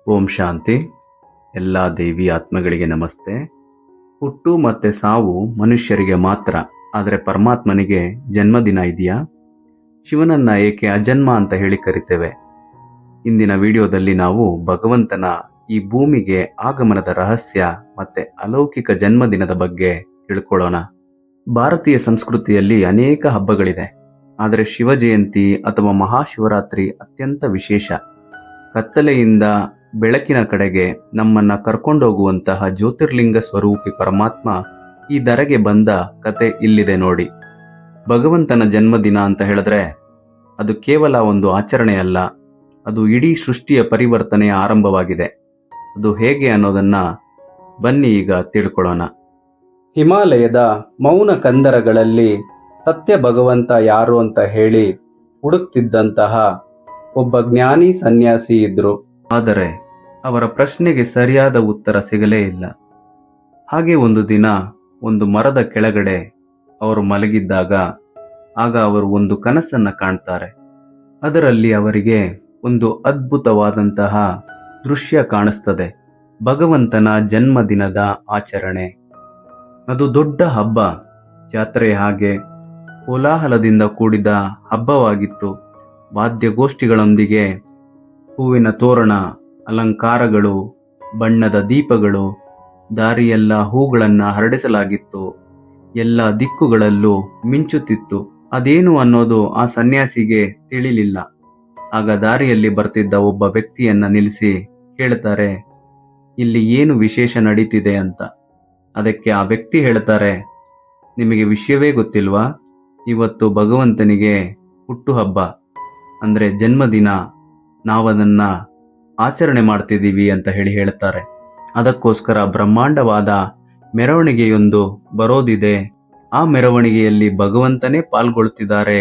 ಓಂ ಶಾಂತಿ. ಎಲ್ಲ ದೇವಿ ಆತ್ಮಗಳಿಗೆ ನಮಸ್ತೆ. ಹುಟ್ಟು ಮತ್ತು ಸಾವು ಮನುಷ್ಯರಿಗೆ ಮಾತ್ರ, ಆದರೆ ಪರಮಾತ್ಮನಿಗೆ ಜನ್ಮದಿನ ಇದೆಯಾ? ಶಿವನನ್ನ ಏಕೆ ಅಜನ್ಮ ಅಂತ ಹೇಳಿ ಕರಿತೇವೆ? ಇಂದಿನ ವಿಡಿಯೋದಲ್ಲಿ ನಾವು ಭಗವಂತನ ಈ ಭೂಮಿಗೆ ಆಗಮನದ ರಹಸ್ಯ ಮತ್ತೆ ಅಲೌಕಿಕ ಜನ್ಮದಿನದ ಬಗ್ಗೆ ತಿಳ್ಕೊಳ್ಳೋಣ. ಭಾರತೀಯ ಸಂಸ್ಕೃತಿಯಲ್ಲಿ ಅನೇಕ ಹಬ್ಬಗಳಿದೆ, ಆದರೆ ಶಿವ ಜಯಂತಿ ಅಥವಾ ಮಹಾಶಿವರಾತ್ರಿ ಅತ್ಯಂತ ವಿಶೇಷ. ಕತ್ತಲೆಯಿಂದ ಬೆಳಕಿನ ಕಡೆಗೆ ನಮ್ಮನ್ನ ಕರ್ಕೊಂಡೋಗುವಂತಹ ಜ್ಯೋತಿರ್ಲಿಂಗ ಸ್ವರೂಪಿ ಪರಮಾತ್ಮ ಈ ಧರೆಗೆ ಬಂದ ಕತೆ ಇಲ್ಲಿದೆ ನೋಡಿ. ಭಗವಂತನ ಜನ್ಮದಿನ ಅಂತ ಹೇಳಿದ್ರೆ ಅದು ಕೇವಲ ಒಂದು ಆಚರಣೆ ಅಲ್ಲ, ಅದು ಇಡೀ ಸೃಷ್ಟಿಯ ಪರಿವರ್ತನೆಯ ಆರಂಭವಾಗಿದೆ. ಅದು ಹೇಗೆ ಅನ್ನೋದನ್ನ ಬನ್ನಿ ಈಗ ತಿಳ್ಕೊಳ್ಳೋಣ. ಹಿಮಾಲಯದ ಮೌನ ಕಂದರಗಳಲ್ಲಿ ಸತ್ಯ ಭಗವಂತ ಯಾರು ಅಂತ ಹೇಳಿ ಹುಡುಕ್ತಿದ್ದಂತಹ ಒಬ್ಬ ಜ್ಞಾನಿ ಸನ್ಯಾಸಿ ಇದ್ರು. ಆದರೆ ಅವರ ಪ್ರಶ್ನೆಗೆ ಸರಿಯಾದ ಉತ್ತರ ಸಿಗಲೇ ಇಲ್ಲ. ಹಾಗೆ ಒಂದು ದಿನ ಒಂದು ಮರದ ಕೆಳಗಡೆ ಅವರು ಮಲಗಿದ್ದಾಗ ಆಗ ಅವರು ಒಂದು ಕನಸನ್ನ ಕಾಣ್ತಾರೆ. ಅದರಲ್ಲಿ ಅವರಿಗೆ ಒಂದು ಅದ್ಭುತವಾದಂತಹ ದೃಶ್ಯ ಕಾಣಿಸ್ತದೆ. ಭಗವಂತನ ಜನ್ಮದಿನದ ಆಚರಣೆ. ಅದು ದೊಡ್ಡ ಹಬ್ಬ, ಜಾತ್ರೆ ಹಾಗೆ ಕೋಲಾಹಲದಿಂದ ಕೂಡಿದ ಹಬ್ಬವಾಗಿತ್ತು. ವಾದ್ಯಗೋಷ್ಠಿಗಳೊಂದಿಗೆ ಹೂವಿನ ತೋರಣ, ಅಲಂಕಾರಗಳು, ಬಣ್ಣದ ದೀಪಗಳು, ದಾರಿಯೆಲ್ಲ ಹೂಗಳನ್ನ ಹರಡಿಸಲಾಗಿತ್ತು. ಎಲ್ಲ ದಿಕ್ಕುಗಳಲ್ಲೂ ಮಿಂಚುತ್ತಿತ್ತು. ಅದೇನು ಅನ್ನೋದು ಆ ಸನ್ಯಾಸಿಗೆ ತಿಳಿಲಿಲ್ಲ. ಆಗ ದಾರಿಯಲ್ಲಿ ಬರ್ತಿದ್ದ ಒಬ್ಬ ವ್ಯಕ್ತಿಯನ್ನ ನಿಲ್ಲಿಸಿ ಕೇಳ್ತಾರೆ, ಇಲ್ಲಿ ಏನು ವಿಶೇಷ ನಡೀತಿದೆ ಅಂತ. ಅದಕ್ಕೆ ಆ ವ್ಯಕ್ತಿ ಹೇಳ್ತಾರೆ, ನಿಮಗೆ ವಿಷಯವೇ ಗೊತ್ತಿಲ್ವಾ? ಇವತ್ತು ಭಗವಂತನಿಗೆ ಹುಟ್ಟುಹಬ್ಬ ಅಂದ್ರೆ ಜನ್ಮದಿನ, ನಾವದನ್ನ ಆಚರಣೆ ಮಾಡ್ತಿದ್ದೀವಿ ಅಂತ ಹೇಳ್ತಾರೆ. ಅದಕ್ಕೋಸ್ಕರ ಬ್ರಹ್ಮಾಂಡವಾದ ಮೆರವಣಿಗೆಯೊಂದು ಬರೋದಿದೆ, ಆ ಮೆರವಣಿಗೆಯಲ್ಲಿ ಭಗವಂತನೇ ಪಾಲ್ಗೊಳ್ತಿದ್ದಾರೆ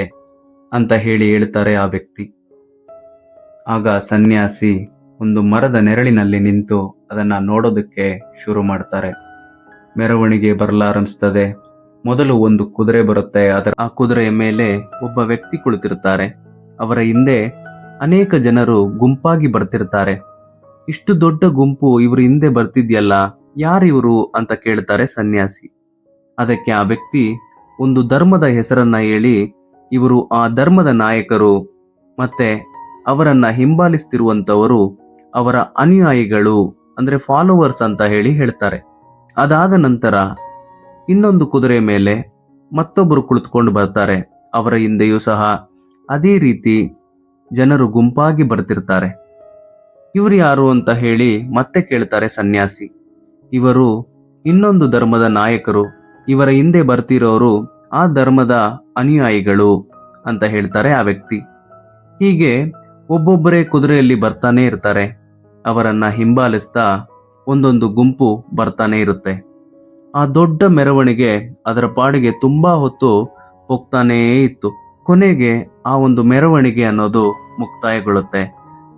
ಅಂತ ಹೇಳ್ತಾರೆ ಆ ವ್ಯಕ್ತಿ. ಆಗ ಸನ್ಯಾಸಿ ಒಂದು ಮರದ ನೆರಳಿನಲ್ಲಿ ನಿಂತು ಅದನ್ನ ನೋಡೋದಕ್ಕೆ ಶುರು ಮಾಡ್ತಾರೆ. ಮೆರವಣಿಗೆ ಬರಲಾರಂಭಿಸ್ತದೆ. ಮೊದಲು ಒಂದು ಕುದುರೆ ಬರುತ್ತೆ. ಆ ಕುದುರೆಯ ಮೇಲೆ ಒಬ್ಬ ವ್ಯಕ್ತಿ ಕುಳಿತಿರ್ತಾರೆ. ಅವರ ಹಿಂದೆ ಅನೇಕ ಜನರು ಗುಂಪಾಗಿ ಬರ್ತಿರ್ತಾರೆ. ಇಷ್ಟು ದೊಡ್ಡ ಗುಂಪು ಇವರು ಹಿಂದೆ ಬರ್ತಿದ್ಯಲ್ಲ, ಯಾರಿವರು ಅಂತ ಕೇಳ್ತಾರೆ ಸನ್ಯಾಸಿ. ಅದಕ್ಕೆ ಆ ವ್ಯಕ್ತಿ ಒಂದು ಧರ್ಮದ ಹೆಸರನ್ನ ಹೇಳಿ, ಇವರು ಆ ಧರ್ಮದ ನಾಯಕರು ಮತ್ತೆ ಅವರನ್ನ ಹಿಂಬಾಲಿಸ್ತಿರುವಂತವರು ಅವರ ಅನುಯಾಯಿಗಳು ಅಂದ್ರೆ ಫಾಲೋವರ್ಸ್ ಅಂತ ಹೇಳ್ತಾರೆ. ಅದಾದ ನಂತರ ಇನ್ನೊಂದು ಕುದುರೆ ಮೇಲೆ ಮತ್ತೊಬ್ಬರು ಕುಳಿತುಕೊಂಡು ಬರ್ತಾರೆ. ಅವರ ಹಿಂದೆಯೂ ಸಹ ಅದೇ ರೀತಿ ಜನರು ಗುಂಪಾಗಿ ಬರ್ತಿರ್ತಾರೆ. ಇವರು ಯಾರು ಅಂತ ಹೇಳಿ ಮತ್ತೆ ಕೇಳ್ತಾರೆ ಸನ್ಯಾಸಿ. ಇವರು ಇನ್ನೊಂದು ಧರ್ಮದ ನಾಯಕರು, ಇವರ ಹಿಂದೆ ಬರ್ತಿರೋರು ಆ ಧರ್ಮದ ಅನುಯಾಯಿಗಳು ಅಂತ ಹೇಳ್ತಾರೆ ಆ ವ್ಯಕ್ತಿ. ಹೀಗೆ ಒಬ್ಬೊಬ್ಬರೇ ಕುದುರೆಯಲ್ಲಿ ಬರ್ತಾನೆ ಇರ್ತಾರೆ. ಅವರನ್ನ ಹಿಂಬಾಲಿಸ್ತಾ ಒಂದೊಂದು ಗುಂಪು ಬರ್ತಾನೆ ಇರುತ್ತೆ. ಆ ದೊಡ್ಡ ಮೆರವಣಿಗೆ ಅದರ ಪಾಡಿಗೆ ತುಂಬಾ ಹೊತ್ತು ಹೋಗ್ತಾನೇ ಇತ್ತು. ಕೊನೆಗೆ ಆ ಒಂದು ಮೆರವಣಿಗೆ ಅನ್ನೋದು ಮುಕ್ತಾಯಗೊಳ್ಳುತ್ತೆ.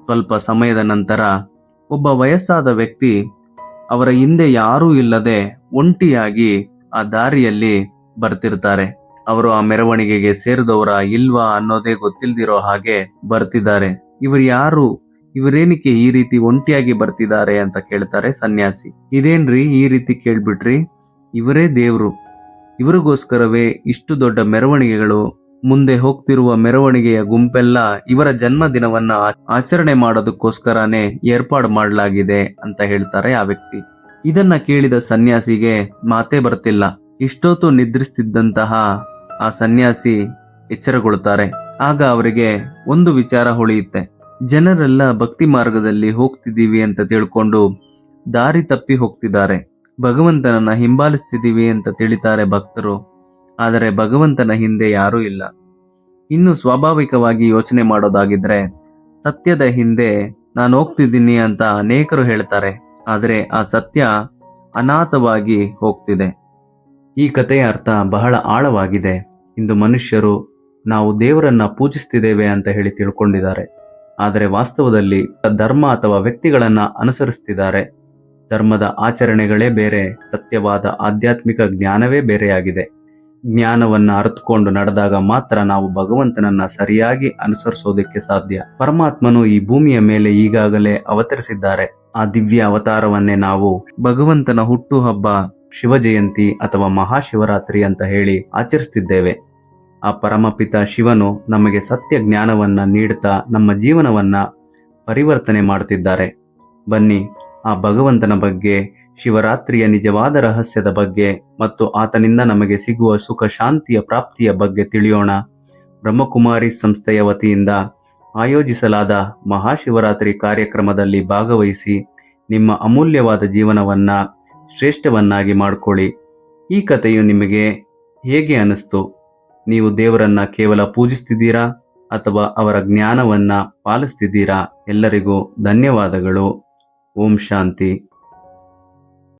ಸ್ವಲ್ಪ ಸಮಯದ ನಂತರ ಒಬ್ಬ ವಯಸ್ಸಾದ ವ್ಯಕ್ತಿ ಅವರ ಹಿಂದೆ ಯಾರೂ ಇಲ್ಲದೆ ಒಂಟಿಯಾಗಿ ಆ ದಾರಿಯಲ್ಲಿ ಬರ್ತಿರ್ತಾರೆ. ಅವರು ಆ ಮೆರವಣಿಗೆಗೆ ಸೇರಿದವರ ಇಲ್ವಾ ಅನ್ನೋದೇ ಗೊತ್ತಿಲ್ದಿರೋ ಹಾಗೆ ಬರ್ತಿದ್ದಾರೆ. ಇವರು ಯಾರು, ಇವರೇನಕ್ಕೆ ಈ ರೀತಿ ಒಂಟಿಯಾಗಿ ಬರ್ತಿದ್ದಾರೆ ಅಂತ ಕೇಳ್ತಾರೆ ಸನ್ಯಾಸಿ. ಇದೇನ್ರಿ ಈ ರೀತಿ ಕೇಳ್ಬಿಟ್ರಿ? ಇವರೇ ದೇವ್ರು, ಇವರಿಗೋಸ್ಕರವೇ ಇಷ್ಟು ದೊಡ್ಡ ಮೆರವಣಿಗೆಗಳು. ಮುಂದೆ ಹೋಗ್ತಿರುವ ಮೆರವಣಿಗೆಯ ಗುಂಪೆಲ್ಲ ಇವರ ಜನ್ಮದಿನವನ್ನ ಆಚರಣೆ ಮಾಡೋದಕ್ಕೋಸ್ಕರನೇ ಏರ್ಪಾಡು ಮಾಡಲಾಗಿದೆ ಅಂತ ಹೇಳ್ತಾರೆ ಆ ವ್ಯಕ್ತಿ. ಇದನ್ನ ಕೇಳಿದ ಸನ್ಯಾಸಿಗೆ ಮಾತೇ ಬರ್ತಿಲ್ಲ. ಇಷ್ಟೊತ್ತು ನಿದ್ರಿಸ್ತಿದ್ದಂತಹ ಆ ಸನ್ಯಾಸಿ ಎಚ್ಚರಗೊಳ್ತಾರೆ. ಆಗ ಅವರಿಗೆ ಒಂದು ವಿಚಾರ ಹೊಳೆಯುತ್ತೆ. ಜನರೆಲ್ಲ ಭಕ್ತಿ ಮಾರ್ಗದಲ್ಲಿ ಹೋಗ್ತಿದ್ದೀವಿ ಅಂತ ತಿಳ್ಕೊಂಡು ದಾರಿ ತಪ್ಪಿ ಹೋಗ್ತಿದ್ದಾರೆ. ಭಗವಂತನನ್ನ ಹಿಂಬಾಲಿಸ್ತಿದ್ದೀವಿ ಅಂತ ತಿಳಿತಾರೆ ಭಕ್ತರು, ಆದರೆ ಭಗವಂತನ ಹಿಂದೆ ಯಾರೂ ಇಲ್ಲ. ಇನ್ನು ಸ್ವಾಭಾವಿಕವಾಗಿ ಯೋಚನೆ ಮಾಡೋದಾಗಿದ್ರೆ ಸತ್ಯದ ಹಿಂದೆ ನಾನು ಹೋಗ್ತಿದ್ದೀನಿ ಅಂತ ಅನೇಕರು ಹೇಳ್ತಾರೆ, ಆದರೆ ಆ ಸತ್ಯ ಅನಾಥವಾಗಿ ಹೋಗ್ತಿದೆ. ಈ ಕಥೆಯ ಅರ್ಥ ಬಹಳ ಆಳವಾಗಿದೆ. ಇಂದು ಮನುಷ್ಯರು ನಾವು ದೇವರನ್ನ ಪೂಜಿಸ್ತಿದ್ದೇವೆ ಅಂತ ತಿಳ್ಕೊಂಡಿದ್ದಾರೆ, ಆದರೆ ವಾಸ್ತವದಲ್ಲಿ ಧರ್ಮ ಅಥವಾ ವ್ಯಕ್ತಿಗಳನ್ನ ಅನುಸರಿಸ್ತಿದ್ದಾರೆ. ಧರ್ಮದ ಆಚರಣೆಗಳೇ ಬೇರೆ, ಸತ್ಯವಾದ ಆಧ್ಯಾತ್ಮಿಕ ಜ್ಞಾನವೇ ಬೇರೆಯಾಗಿದೆ. ಜ್ಞಾನವನ್ನ ಅರ್ಥಕೊಂಡು ನಡೆದಾಗ ಮಾತ್ರ ನಾವು ಭಗವಂತನನ್ನ ಸರಿಯಾಗಿ ಅನುಸರಿಸೋದಕ್ಕೆ ಸಾಧ್ಯ. ಪರಮಾತ್ಮನು ಈ ಭೂಮಿಯ ಮೇಲೆ ಈಗಾಗಲೇ ಅವತರಿಸಿದ್ದಾರೆ. ಆ ದಿವ್ಯ ಅವತಾರವನ್ನೇ ನಾವು ಭಗವಂತನ ಹುಟ್ಟುಹಬ್ಬ, ಶಿವ ಜಯಂತಿ ಅಥವಾ ಮಹಾಶಿವರಾತ್ರಿ ಅಂತ ಹೇಳಿ ಆಚರಿಸ್ತಿದ್ದೇವೆ. ಆ ಪರಮಪಿತ ಶಿವನು ನಮಗೆ ಸತ್ಯ ಜ್ಞಾನವನ್ನ ನೀಡುತ್ತಾ ನಮ್ಮ ಜೀವನವನ್ನ ಪರಿವರ್ತನೆ ಮಾಡುತ್ತಿದ್ದಾರೆ. ಬನ್ನಿ, ಆ ಭಗವಂತನ ಬಗ್ಗೆ, ಶಿವರಾತ್ರಿಯ ನಿಜವಾದ ರಹಸ್ಯದ ಬಗ್ಗೆ ಮತ್ತು ಆತನಿಂದ ನಮಗೆ ಸಿಗುವ ಸುಖ ಶಾಂತಿಯ ಪ್ರಾಪ್ತಿಯ ಬಗ್ಗೆ ತಿಳಿಯೋಣ. ಬ್ರಹ್ಮಕುಮಾರಿ ಸಂಸ್ಥೆಯ ವತಿಯಿಂದ ಆಯೋಜಿಸಲಾದ ಮಹಾಶಿವರಾತ್ರಿ ಕಾರ್ಯಕ್ರಮದಲ್ಲಿ ಭಾಗವಹಿಸಿ ನಿಮ್ಮ ಅಮೂಲ್ಯವಾದ ಜೀವನವನ್ನ ಶ್ರೇಷ್ಠವನ್ನಾಗಿ ಮಾಡಿಕೊಳ್ಳಿ. ಈ ಕಥೆಯು ನಿಮಗೆ ಹೇಗೆ ಅನಿಸ್ತು? ನೀವು ದೇವರನ್ನ ಕೇವಲ ಪೂಜಿಸ್ತಿದ್ದೀರಾ ಅಥವಾ ಅವರ ಜ್ಞಾನವನ್ನ ಪಾಲಿಸ್ತಿದ್ದೀರಾ? ಎಲ್ಲರಿಗೂ ಧನ್ಯವಾದಗಳು. ಓಂ ಶಾಂತಿ.